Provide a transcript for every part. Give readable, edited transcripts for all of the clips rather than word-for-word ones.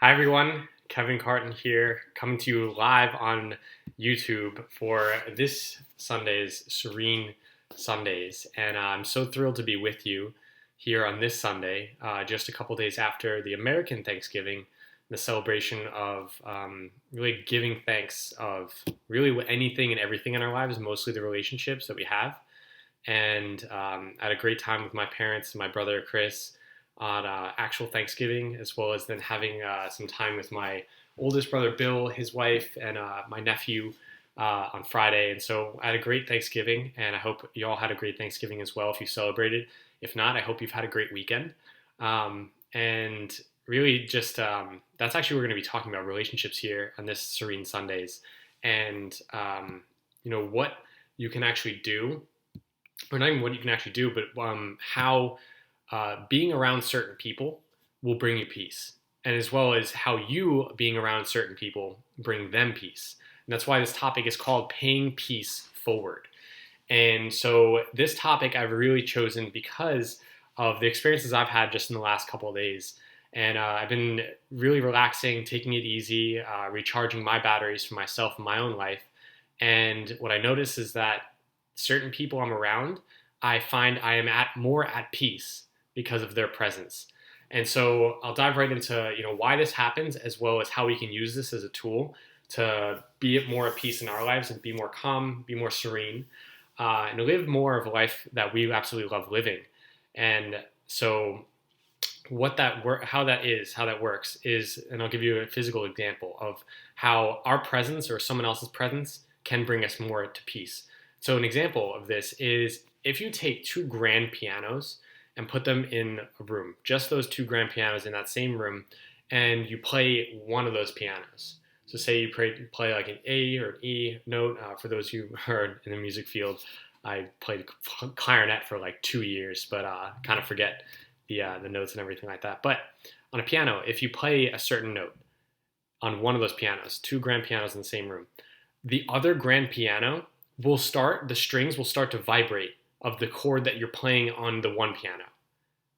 Hi everyone, Kevin Carton here, coming to you live on YouTube for this Sunday's Serene Sundays. And I'm so thrilled to be with you here on this Sunday, just a couple days after the American Thanksgiving, the celebration of really giving thanks of really anything and everything in our lives, mostly the relationships that we have. And I had a great time with my parents and my brother Chris on actual Thanksgiving, as well as then having some time with my oldest brother Bill, his wife, and my nephew on Friday. And so I had a great Thanksgiving, and I hope you all had a great Thanksgiving as well if you celebrated. If not, I hope you've had a great weekend. And really, just that's actually we're going to be talking about relationships here on this Serene Sundays, and what you can actually do, or not even what you can actually do, but how being around certain people will bring you peace, and as well as how you being around certain people bring them peace. And that's why this topic is called Paying Peace Forward. And so this topic I've really chosen because of the experiences I've had just in the last couple of days. And I've been really relaxing, taking it easy, recharging my batteries for myself and my own life. And what I notice is that certain people I'm around, I find I am more at peace because of their presence. And so I'll dive right into why this happens, as well as how we can use this as a tool to be more at peace in our lives and be more calm, be more serene, and live more of a life that we absolutely love living. And so how that works is, and I'll give you a physical example of how our presence or someone else's presence can bring us more to peace. So an example of this is if you take two grand pianos and put them in a room, just those two grand pianos in that same room, and you play one of those pianos. So say you play like an A or an E note. For those of you who are in the music field, I played clarinet for like 2 years, but kind of forget the notes and everything like that. But on a piano, if you play a certain note on one of those pianos, two grand pianos in the same room, the other grand piano the strings will start to vibrate of the chord that you're playing on the one piano.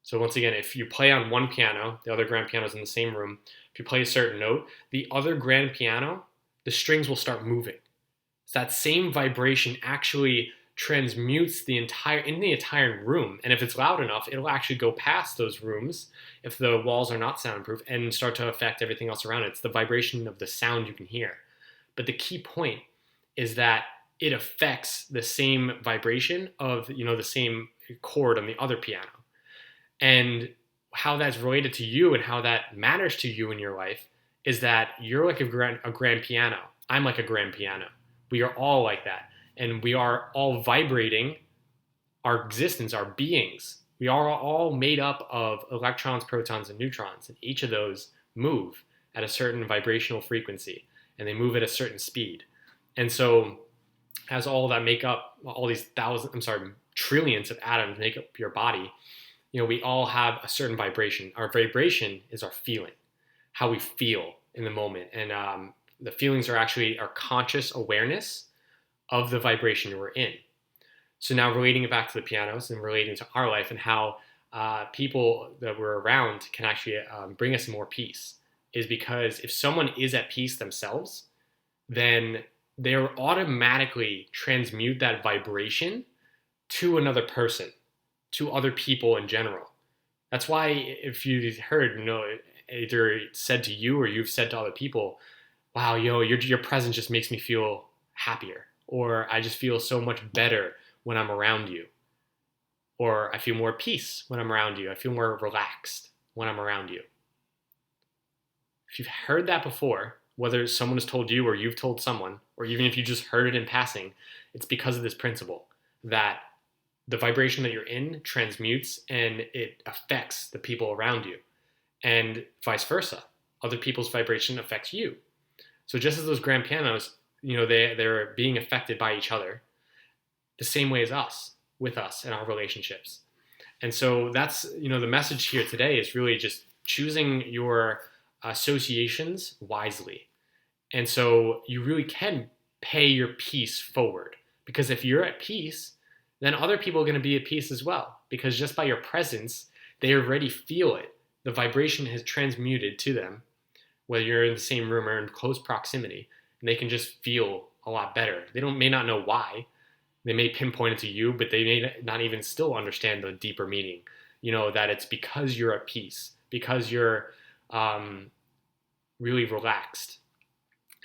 So once again, if you play on one piano, the other grand piano is in the same room, if you play a certain note, the other grand piano, the strings will start moving. So that same vibration actually transmutes in the entire room. And if it's loud enough, it'll actually go past those rooms if the walls are not soundproof and start to affect everything else around it. It's the vibration of the sound you can hear. But the key point is that it affects the same vibration of the same chord on the other piano. And how that's related to you and how that matters to you in your life is that you're like a grand piano. I'm like a grand piano. We are all like that. And we are all vibrating our existence, our beings. We are all made up of electrons, protons, and neutrons. And each of those move at a certain vibrational frequency. And they move at a certain speed. And so as all that make up, all these trillions of atoms make up your body, we all have a certain vibration. Our vibration is our feeling, how we feel in the moment. And the feelings are actually our conscious awareness of the vibration we're in. So now relating it back to the pianos and relating to our life and how people that we're around can actually bring us more peace is because if someone is at peace themselves, then they'll automatically transmute that vibration to another person, to other people in general. That's why if you've heard, either said to you or you've said to other people, wow, your presence just makes me feel happier, or I just feel so much better when I'm around you, or I feel more peace when I'm around you. I feel more relaxed when I'm around you. If you've heard that before, whether someone has told you or you've told someone, or even if you just heard it in passing, it's because of this principle that the vibration that you're in transmutes and it affects the people around you, and vice versa. Other people's vibration affects you. So just as those grand pianos, they're being affected by each other, the same way as us, with us and our relationships. And so that's, the message here today is really just choosing your associations wisely. And so you really can pay your peace forward, because if you're at peace, then other people are going to be at peace as well, because just by your presence, they already feel it. The vibration has transmuted to them whether you're in the same room or in close proximity, and they can just feel a lot better. They may not know why. They may pinpoint it to you, but they may not even still understand the deeper meaning. That it's because you're at peace, because you're really relaxed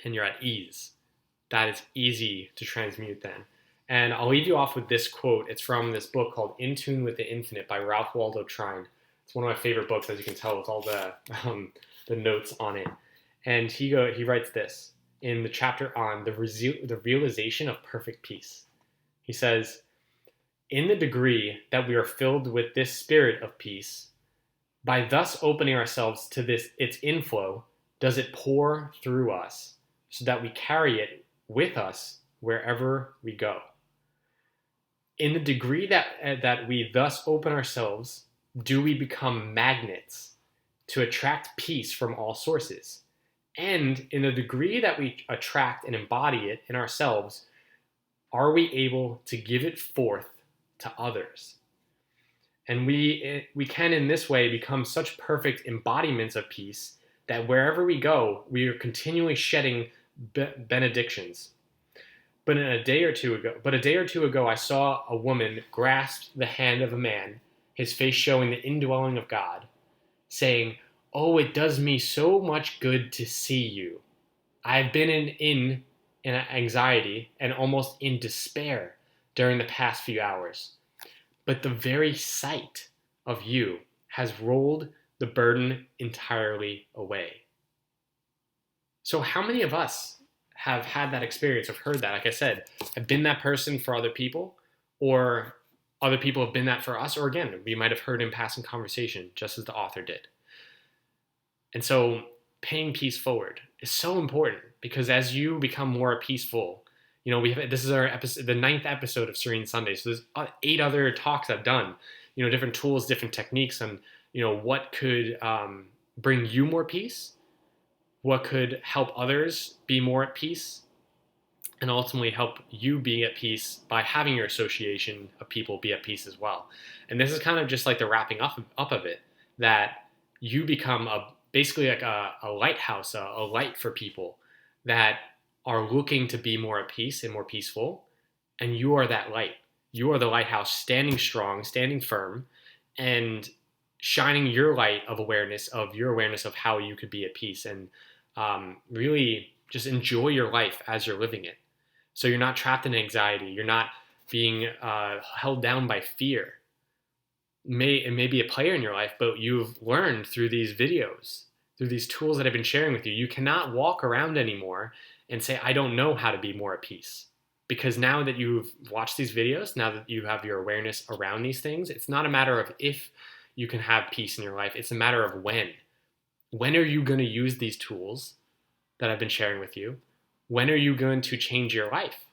and you're at ease, that it's easy to transmute then. And I'll leave you off with this quote. It's from this book called In Tune with the Infinite by Ralph Waldo Trine. It's one of my favorite books, as you can tell, with all the notes on it. And he writes this in the chapter on the realization of perfect peace. He says, "In the degree that we are filled with this spirit of peace, by thus opening ourselves to its inflow, does it pour through us, so that we carry it with us wherever we go. In the degree that we thus open ourselves, do we become magnets to attract peace from all sources. And in the degree that we attract and embody it in ourselves, are we able to give it forth to others? And we can in this way become such perfect embodiments of peace that wherever we go, we are continually shedding benedictions. But a day or two ago, I saw a woman grasp the hand of a man, his face showing the indwelling of God, saying, "Oh, it does me so much good to see you. I've been in anxiety and almost in despair during the past few hours. But the very sight of you has rolled the burden entirely away." So how many of us have had that experience, have heard that? Like I said, have been that person for other people, or other people have been that for us, or again, we might have heard in passing conversation, just as the author did. And so paying peace forward is so important, because as you become more peaceful, this is our episode, the 9th episode of Serene Sunday. So there's 8 other talks I've done, different tools, different techniques, and what could bring you more peace, what could help others be more at peace, and ultimately help you be at peace by having your association of people be at peace as well. And this is kind of just like the wrapping up of it, that you become basically like a lighthouse, a light for people that are looking to be more at peace and more peaceful. And you are that light. You are the lighthouse, standing strong, standing firm, and shining your light of awareness, of your awareness of how you could be at peace, and really just enjoy your life as you're living it. So you're not trapped in anxiety. You're not being held down by fear. It may be a player in your life, but you've learned through these videos, through these tools that I've been sharing with you, you cannot walk around anymore and say, "I don't know how to be more at peace." Because now that you've watched these videos, now that you have your awareness around these things, it's not a matter of if you can have peace in your life. It's a matter of when. When are you going to use these tools that I've been sharing with you? When are you going to change your life?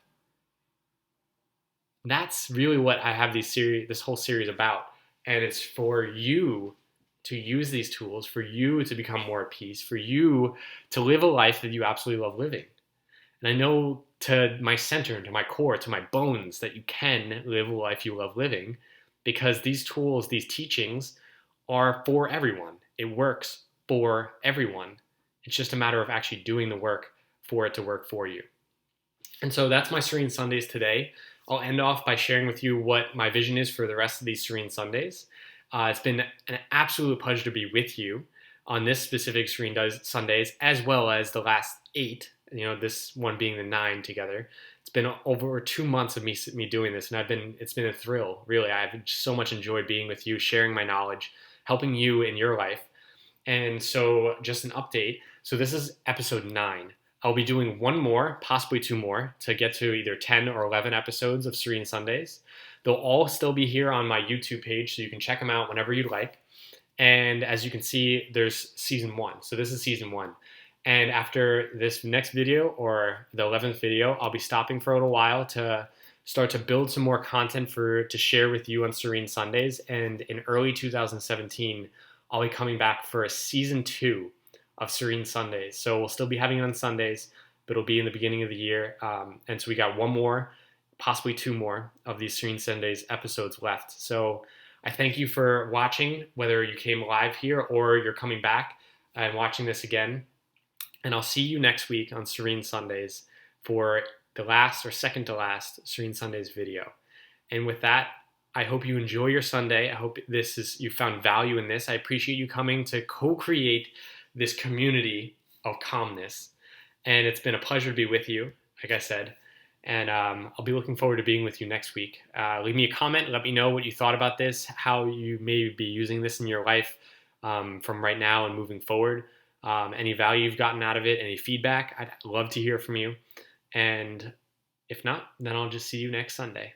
That's really what I have this whole series about. And it's for you to use these tools, for you to become more at peace, for you to live a life that you absolutely love living. And I know to my center, to my core, to my bones, that you can live a life you love living, because these tools, these teachings are for everyone. It works for everyone. It's just a matter of actually doing the work for it to work for you. And so that's my Serene Sundays today. I'll end off by sharing with you what my vision is for the rest of these Serene Sundays. It's been an absolute pleasure to be with you on this specific Serene Sundays, as well as the last 8, this one being the 9 together. It's been over 2 months of me doing this, and it's been a thrill, really. I've so much enjoyed being with you, sharing my knowledge, helping you in your life. And so just an update. So this is episode 9. I'll be doing 1 more, possibly 2 more, to get to either 10 or 11 episodes of Serene Sundays. They'll all still be here on my YouTube page, so you can check them out whenever you'd like. And as you can see, there's season 1. So this is season 1. And after this next video, or the 11th video, I'll be stopping for a little while to start to build some more content to share with you on Serene Sundays. And in early 2017, I'll be coming back for a season 2 of Serene Sundays. So we'll still be having it on Sundays, but it'll be in the beginning of the year. And so we got 1 more, possibly 2 more of these Serene Sundays episodes left. So I thank you for watching, whether you came live here or you're coming back and watching this again. And I'll see you next week on Serene Sundays for the last or second to last Serene Sundays video. And with that, I hope you enjoy your Sunday. I hope you found value in this. I appreciate you coming to co-create this community of calmness. And it's been a pleasure to be with you, like I said. And I'll be looking forward to being with you next week. Leave me a comment. Let me know what you thought about this, how you may be using this in your life from right now and moving forward. Any value you've gotten out of it, any feedback, I'd love to hear from you. And if not, then I'll just see you next Sunday.